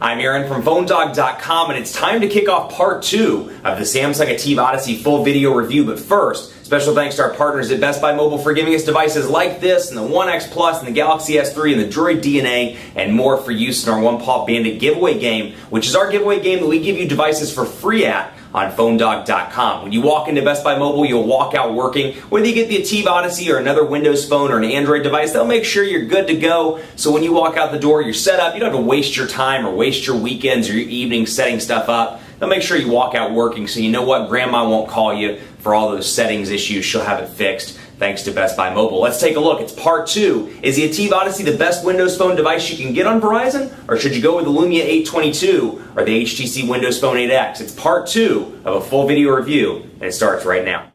I'm Aaron from PhoneDog.com, and it's time to kick off part 2 of the Samsung ATIV Odyssey full video review. But first, special thanks to our partners at Best Buy Mobile for giving us devices like this, and the One X Plus, and the Galaxy S3, and the Droid DNA, and more for use in our One Paw Bandit giveaway game, which is our giveaway game that we give you devices for free at on PhoneDog.com. When you walk into Best Buy Mobile, you'll walk out working. Whether you get the ATIV Odyssey or another Windows phone or an Android device, they'll make sure you're good to go. So when you walk out the door, you're set up. You don't have to waste your time or waste your weekends or your evenings setting stuff up. They'll make sure you walk out working, so you know what? Grandma won't call you for all those settings issues. She'll have it fixed thanks to Best Buy Mobile. Let's take a look. It's part 2. Is the ATIV Odyssey the best Windows Phone device you can get on Verizon? Or should you go with the Lumia 822 or the HTC Windows Phone 8X? It's part 2 of a full video review, and it starts right now.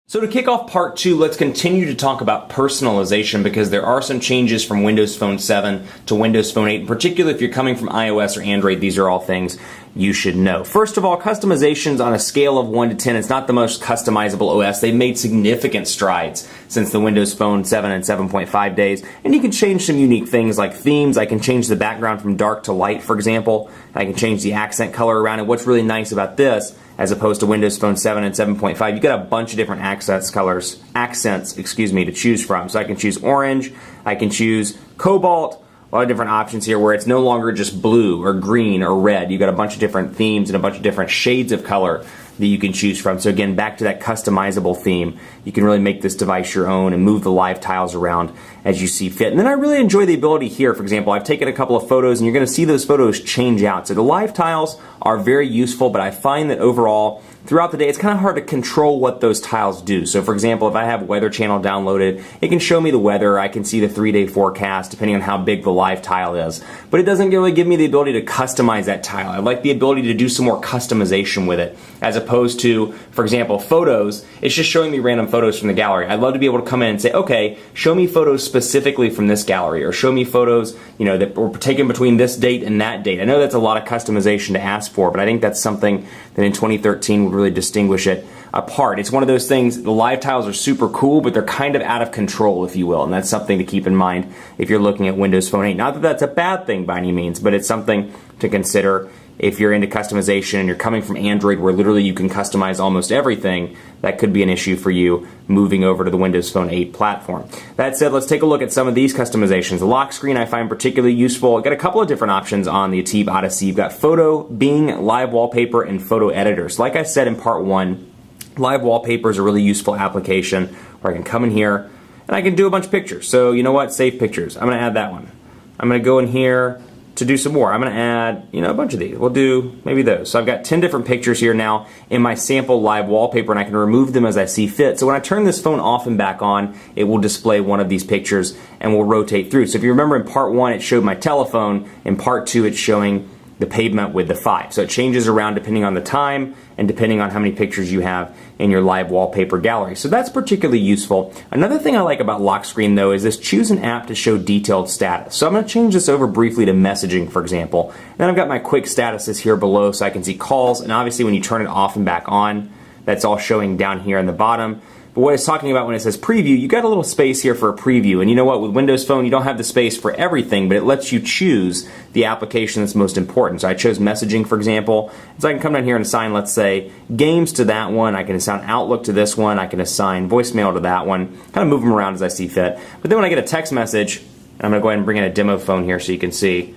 So to kick off part 2, let's continue to talk about personalization, because there are some changes from Windows Phone 7 to Windows Phone 8. In particular, if you're coming from iOS or Android, these are all things you should know. First of all, customizations on a scale of 1 to 10. It's not the most customizable OS. They've made significant strides since the Windows Phone 7 and 7.5 days. And you can change some unique things like themes. I can change the background from dark to light, for example. I can change the accent color around it. What's really nice about this, as opposed to Windows Phone 7 and 7.5, you've got a bunch of different accents to choose from. So I can choose orange, I can choose cobalt, a lot of different options here where it's no longer just blue or green or red. You've got a bunch of different themes and a bunch of different shades of color that you can choose from. So again, back to that customizable theme, you can really make this device your own and move the live tiles around as you see fit. And then I really enjoy the ability here. For example, I've taken a couple of photos and you're going to see those photos change out. So the live tiles are very useful, but I find that overall, throughout the day, it's kind of hard to control what those tiles do. So for example, if I have Weather Channel downloaded, it can show me the weather. I can see the 3-day forecast depending on how big the live tile is. But it doesn't really give me the ability to customize that tile. I like the ability to do some more customization with it, as opposed to, for example, photos. It's just showing me random photos from the gallery. I'd love to be able to come in and say, okay, show me photos specifically from this gallery, or show me photos, that were taken between this date and that date. I know that's a lot of customization to ask for, but I think that's something that in 2013 would really distinguish it apart. It's one of those things, the live tiles are super cool, but they're kind of out of control, if you will, and that's something to keep in mind if you're looking at Windows Phone 8. Not that that's a bad thing by any means, but it's something to consider if you're into customization and you're coming from Android, where literally you can customize almost everything. That could be an issue for you moving over to the Windows Phone 8 platform. That said, let's take a look at some of these customizations. The lock screen I find particularly useful. I've got a couple of different options on the ATIV Odyssey. You've got photo, Bing, live wallpaper, and photo editors. Like I said in part 1, live wallpaper is a really useful application where I can come in here and I can do a bunch of pictures. So you know what? Save pictures. I'm going to add that one. I'm going to go in here to do some more. I'm going to add, a bunch of these. We'll do maybe those. So I've got 10 different pictures here now in my sample live wallpaper, and I can remove them as I see fit. So when I turn this phone off and back on, it will display one of these pictures and will rotate through. So if you remember, in part 1 it showed my telephone, in part 2 it's showing the pavement with the 5. So it changes around depending on the time and depending on how many pictures you have in your live wallpaper gallery. So that's particularly useful. Another thing I like about lock screen, though, is this choose an app to show detailed status. So I'm going to change this over briefly to messaging, for example. Then I've got my quick statuses here below so I can see calls, and obviously when you turn it off and back on, that's all showing down here in the bottom. But what it's talking about when it says preview, you got a little space here for a preview. And you know what? With Windows Phone, you don't have the space for everything, but it lets you choose the application that's most important. So I chose messaging, for example. So I can come down here and assign, let's say, games to that one. I can assign Outlook to this one. I can assign voicemail to that one. Kind of move them around as I see fit. But then when I get a text message, and I'm going to go ahead and bring in a demo phone here so you can see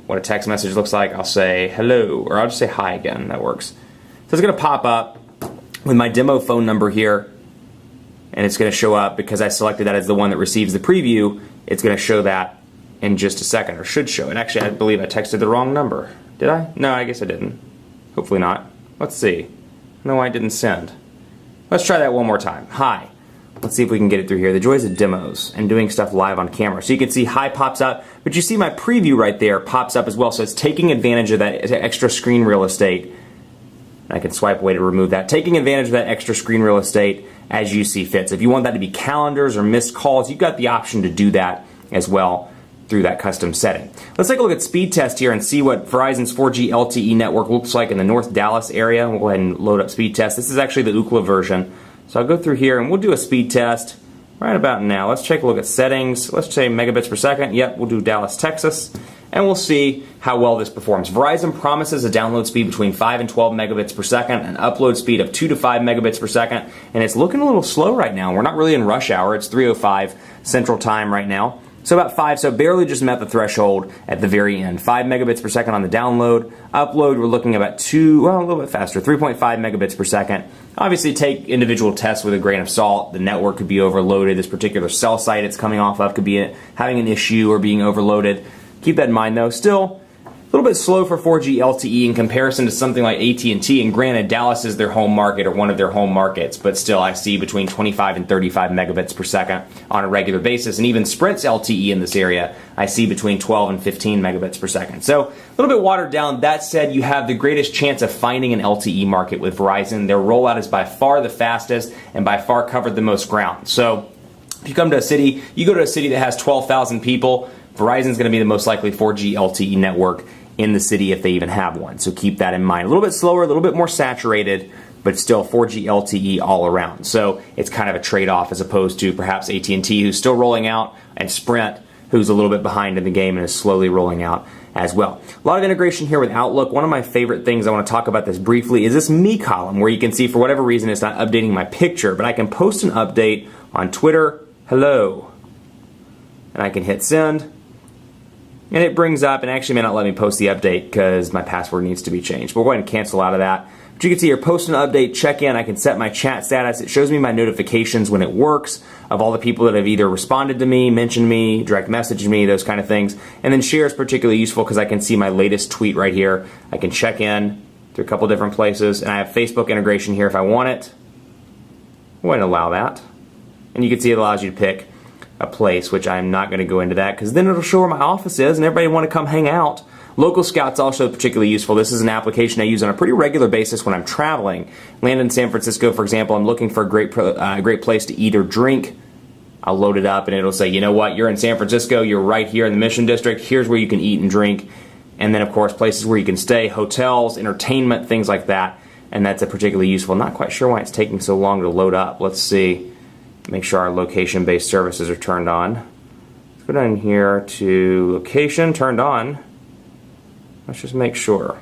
what a text message looks like. I'll say hello, or I'll just say hi again. That works. So it's going to pop up with my demo phone number here. And it's going to show up because I selected that as the one that receives the preview. It's going to show that in just a second, or should show it. Actually, I believe I texted the wrong number. Did I? No, I guess I didn't. Hopefully not. Let's see. No, I didn't send. Let's try that one more time. Hi. Let's see if we can get it through here. The joys of demos and doing stuff live on camera. So you can see hi pops up, but you see my preview right there pops up as well. So it's taking advantage of that extra screen real estate. I can swipe away to remove that. Taking advantage of that extra screen real estate as you see fit. So if you want that to be calendars or missed calls, you've got the option to do that as well through that custom setting. Let's take a look at speed test here and see what Verizon's 4G LTE network looks like in the North Dallas area. We'll go ahead and load up speed test. This is actually the Ookla version. So I'll go through here and we'll do a speed test right about now. Let's take a look at settings. Let's say megabits per second. Yep, we'll do Dallas, Texas. and we'll see how well this performs. Verizon promises a download speed between 5 and 12 megabits per second, an upload speed of 2 to 5 megabits per second, and it's looking a little slow right now. We're not really in rush hour. It's 3:05 Central Time right now. So about 5, so barely just met the threshold at the very end. 5 megabits per second on the download. Upload, we're looking about 2, well, a little bit faster, 3.5 megabits per second. Obviously, take individual tests with a grain of salt. The network could be overloaded. This particular cell site it's coming off of could be having an issue or being overloaded. Keep that in mind, though. Still, a little bit slow for 4G LTE in comparison to something like AT&T, and granted, Dallas is their home market or one of their home markets, but still I see between 25 and 35 megabits per second on a regular basis, and even Sprint's LTE in this area, I see between 12 and 15 megabits per second. So a little bit watered down. That said, you have the greatest chance of finding an LTE market with Verizon. Their rollout is by far the fastest and by far covered the most ground. So if you come to a city, you go to a city that has 12,000 people, Verizon's going to be the most likely 4G LTE network in the city if they even have one. So keep that in mind. A little bit slower, a little bit more saturated, but still 4G LTE all around. So it's kind of a trade-off as opposed to perhaps AT&T, who's still rolling out, and Sprint, who's a little bit behind in the game and is slowly rolling out as well. A lot of integration here with Outlook. One of my favorite things, I want to talk about this briefly, is this Me column, where you can see for whatever reason it's not updating my picture, but I can post an update on Twitter, hello, and I can hit send. And it brings up, and actually may not let me post the update because my password needs to be changed. But we'll go ahead and cancel out of that. But you can see here, post an update, check in. I can set my chat status. It shows me my notifications when it works of all the people that have either responded to me, mentioned me, direct messaged me, those kind of things. And then share is particularly useful because I can see my latest tweet right here. I can check in through a couple different places. And I have Facebook integration here if I want it. Go ahead and allow that. And you can see it allows you to pick a place, which I'm not going to go into that because then it'll show where my office is and everybody want to come hang out. Local Scout's also particularly useful. This is an application I use on a pretty regular basis when I'm traveling. Land in San Francisco, for example, I'm looking for a great place to eat or drink. I'll load it up and it'll say, you know what, you're in San Francisco, you're right here in the Mission District, here's where you can eat and drink. And then, of course, places where you can stay, hotels, entertainment, things like that. And that's a particularly useful. Not quite sure why it's taking so long to load up. Let's see. Make sure our location-based services are turned on. Let's go down here to location, turned on. Let's just make sure.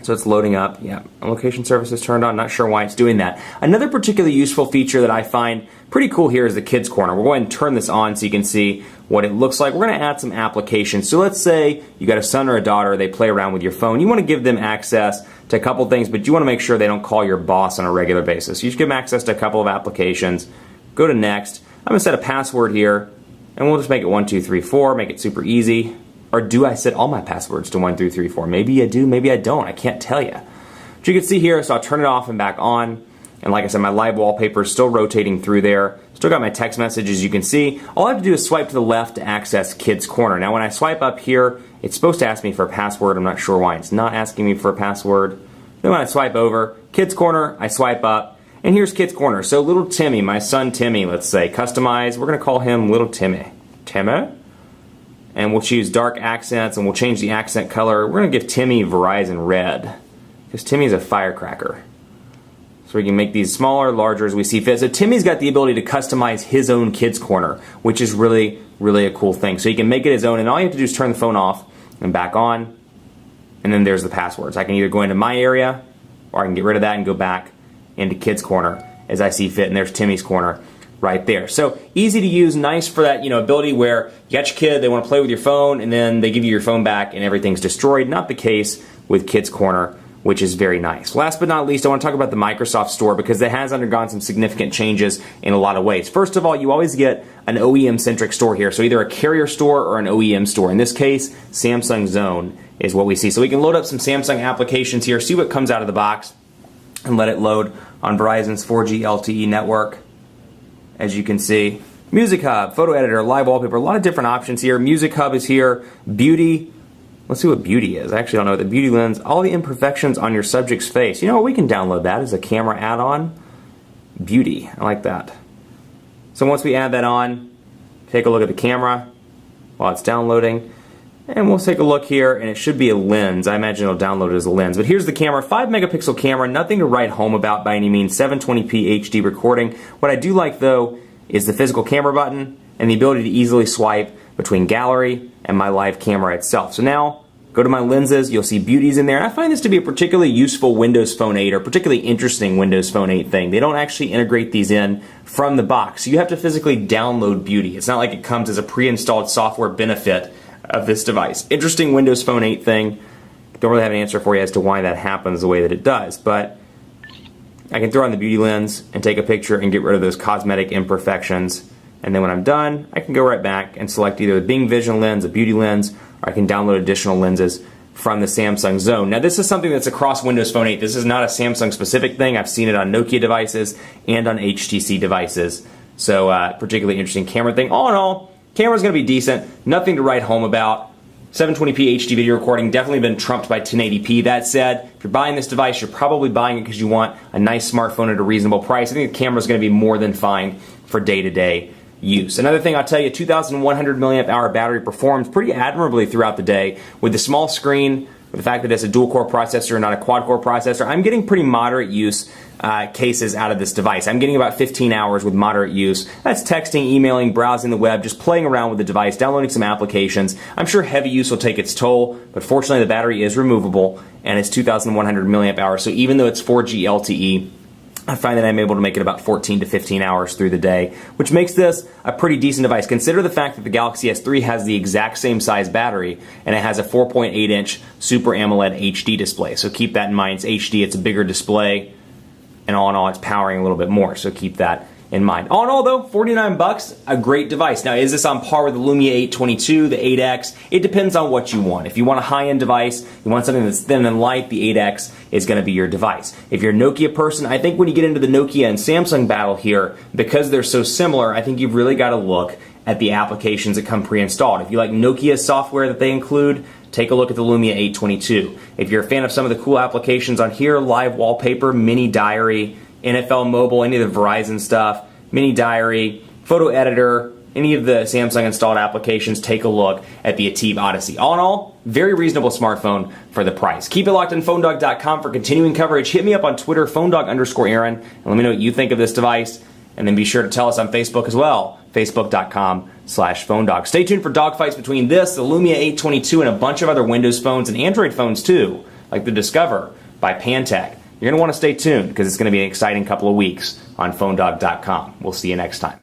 So it's loading up. Yeah, location services turned on. Not sure why it's doing that. Another particularly useful feature that I find pretty cool here is the Kids Corner. We'll go ahead and turn this on so you can see what it looks like. We're going to add some applications. So let's say you got a son or a daughter, they play around with your phone. You want to give them access to a couple things, but you want to make sure they don't call your boss on a regular basis. You just give them access to a couple of applications. Go to next. I'm going to set a password here, and we'll just make it 1, 2, 3, 4, make it super easy. Or do I set all my passwords to 1, 2, 3, 4? Maybe I do, maybe I don't. I can't tell you. But you can see here, so I'll turn it off and back on. And like I said, my live wallpaper is still rotating through there. Still got my text messages, you can see. All I have to do is swipe to the left to access Kids Corner. Now when I swipe up here, it's supposed to ask me for a password. I'm not sure why it's not asking me for a password. Then when I swipe over, Kids Corner, I swipe up. And here's Kids Corner. So little Timmy, my son Timmy, let's say, customize. We're going to call him little Timmy. Timmy? And we'll choose dark accents, and we'll change the accent color. We're going to give Timmy Verizon Red, because Timmy's a firecracker. So we can make these smaller, larger as we see fit. So Timmy's got the ability to customize his own Kids Corner, which is really, really a cool thing. So he can make it his own, and all you have to do is turn the phone off and back on, and then there's the passwords. I can either go into my area, or I can get rid of that and go back into Kids Corner as I see fit, and there's Timmy's Corner right there. So easy to use, nice for that, ability where you got your kid, they want to play with your phone, and then they give you your phone back and everything's destroyed. Not the case with Kids Corner, which is very nice. Last but not least, I want to talk about the Microsoft Store because it has undergone some significant changes in a lot of ways. First of all, you always get an OEM-centric store here, so either a carrier store or an OEM store. In this case, Samsung Zone is what we see. So we can load up some Samsung applications here, see what comes out of the box, and let it load on Verizon's 4G LTE network. As you can see, Music Hub, Photo Editor, Live Wallpaper, a lot of different options here. Music Hub is here. Beauty, let's see what Beauty is. I actually don't know what the Beauty Lens, all the imperfections on your subject's face. You know what, we can download that as a camera add-on. Beauty, I like that. So once we add that on, take a look at the camera while it's downloading. And we'll take a look here, and it should be a lens. I imagine it'll download it as a lens. But here's the camera, 5-megapixel camera, nothing to write home about by any means, 720p HD recording. What I do like, though, is the physical camera button and the ability to easily swipe between gallery and my live camera itself. So now, go to my lenses, you'll see beauties in there. I find this to be a particularly useful Windows Phone 8 or particularly interesting Windows Phone 8 thing. They don't actually integrate these in from the box. So you have to physically download beauty. It's not like it comes as a pre-installed software benefit of this device. Interesting Windows Phone 8 thing. Don't really have an answer for you as to why that happens the way that it does, but I can throw on the beauty lens and take a picture and get rid of those cosmetic imperfections. And then when I'm done, I can go right back and select either the Bing Vision lens, a beauty lens, or I can download additional lenses from the Samsung Zone. Now this is something that's across Windows Phone 8. This is not a Samsung specific thing. I've seen it on Nokia devices and on HTC devices. So particularly interesting camera thing. All in all, camera's going to be decent. Nothing to write home about. 720p HD video recording, definitely been trumped by 1080p. That said, if you're buying this device, you're probably buying it because you want a nice smartphone at a reasonable price. I think the camera's going to be more than fine for day-to-day use. Another thing I'll tell you, 2,100 milliamp hour battery performs pretty admirably throughout the day. With the small screen, with the fact that it's a dual-core processor and not a quad-core processor, I'm getting pretty moderate use cases out of this device. I'm getting about 15 hours with moderate use. That's texting, emailing, browsing the web, just playing around with the device, downloading some applications. I'm sure heavy use will take its toll, but fortunately the battery is removable and it's 2,100 milliamp hours. So even though it's 4G LTE, I find that I'm able to make it about 14 to 15 hours through the day, which makes this a pretty decent device. Consider the fact that the Galaxy S3 has the exact same size battery, and it has a 4.8-inch Super AMOLED HD display. So keep that in mind. It's HD, it's a bigger display, and all in all, it's powering a little bit more. So keep that in mind. All in all, though, 49 bucks, a great device. Now, is this on par with the Lumia 822, the 8X? It depends on what you want. If you want a high-end device, you want something that's thin and light, the 8X is going to be your device. If you're a Nokia person, I think when you get into the Nokia and Samsung battle here, because they're so similar, I think you've really got to look at the applications that come pre-installed. If you like Nokia's software that they include, take a look at the Lumia 822. If you're a fan of some of the cool applications on here, live wallpaper, mini diary, NFL Mobile, any of the Verizon stuff, mini diary, photo editor, any of the Samsung installed applications, take a look at the ATIV Odyssey. All in all, very reasonable smartphone for the price. Keep it locked on PhoneDog.com for continuing coverage. Hit me up on Twitter, PhoneDog_Aaron, and let me know what you think of this device. And then be sure to tell us on Facebook as well, Facebook.com/PhoneDog. Stay tuned for dogfights between this, the Lumia 822, and a bunch of other Windows phones and Android phones too, like the Discover by Pantech. You're going to want to stay tuned because it's going to be an exciting couple of weeks on PhoneDog.com. We'll see you next time.